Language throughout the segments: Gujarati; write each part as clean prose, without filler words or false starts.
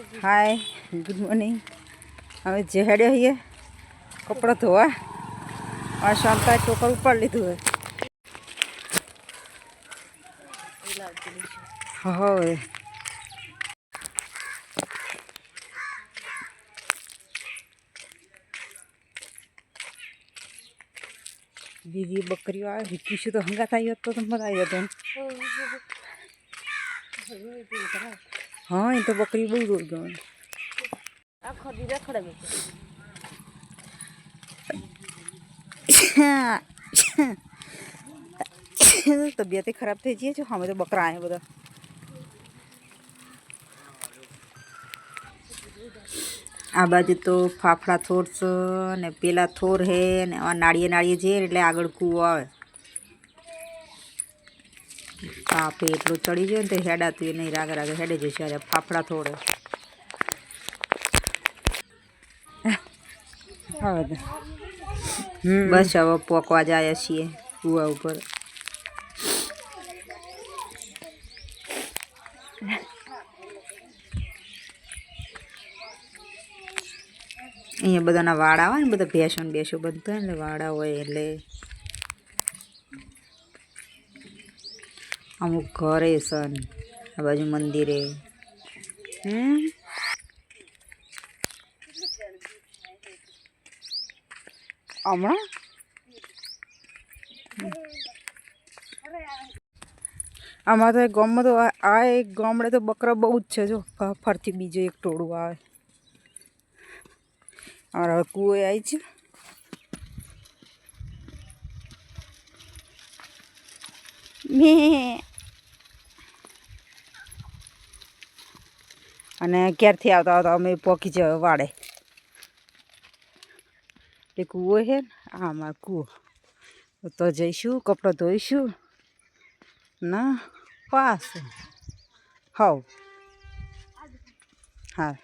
Hi good morning. हमें जेहड़े हुए कपड़ा धोआ और शांता टोकर ऊपर लीधु है। हो बीजी बकरी आ कीशु तो हंगा था तो मजा आई तो हाँ ये तो बकरी बहुत दूर गए तबियत खराब थी जी जो हमें तो बकरा आए बदा आ बाजू तो फाफड़ा थोर ने पेला थोर है ने नाड़िये नाड़िये जे એટલે આગળ કૂવો આવે પાપે એટલું ચડી ગયો ને તે હેડાતું નહીં રાગે રાગે હેડે જશે અરે ફાફડા થોડે હવે બસ હવે પોકવા જાય છીએ કૂવા ઉપર અહીંયા બધાના વાડા હોય ને બધા ભેંસો ને બેસો બધું એટલે વાડા હોય એટલે અમુક ઘરે સન આ બાજુ મંદિરે હમણાં આમાં તો ગામમાં તો આ એક ગામડે તો બકરા બહુ જ છે જો ફરથી બીજું એક ટોળું આવે અમારા કૂવો આવી છે અને ક્યારથી આવતા આવતા અમે પોકી જવા વાડે એ કૂવો છે ને આ અમારો કૂવો તો જઈશું કપડાં ધોઈશું ના પાસ હવ હા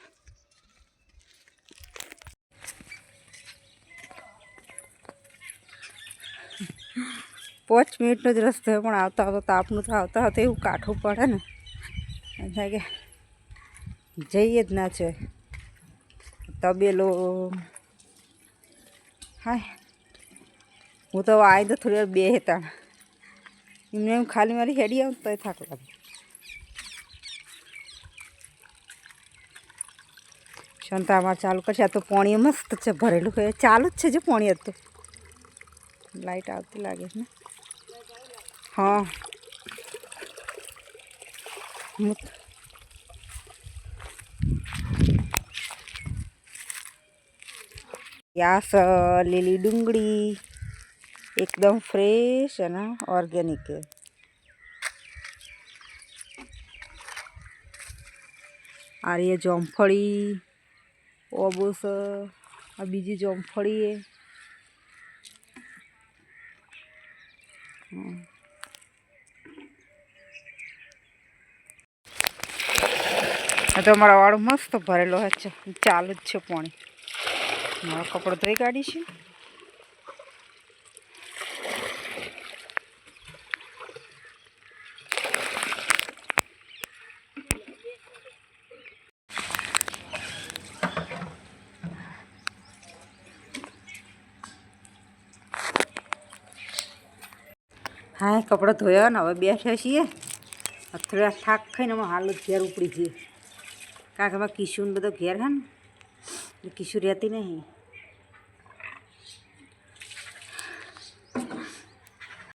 5 મિનિટનો જ રસ્તો છે પણ આવતા આવતા તાપનું તો આવતા આવતા એવું કાઠું પડે ને એટલે કે જઈએ જ ના છે તબેલો હાય હું તો આવી તો થોડી વાર બે હતા એમને એમ ખાલી મારી હેડી આવું તો થાક લાગે શાંતા અમારે ચાલુ કરશે આ તો પાણી મસ્ત છે ભરેલું છે ચાલુ જ છે જો પાણી હતું લાઈટ આવતી લાગે છે ને हाँ यास લીલી ડુંગળી एकदम फ्रेश है ना ऑर्गेनिक है आ रही है जामफड़ी ओबूस आ बीजी जामफड़ी है तो अमरा वाड़ो मस्त भरेलो है चालू ज छे पानी मारा कपड़ा धोई काढ़ी छे हाँ कपड़ा धोया ने हवे बैठा छीए थोड़ा थाक खाई ने हाल घेर उपड़ी जाइए कारण के किशु ने बधो घेर है ने किशु रहती नहीं।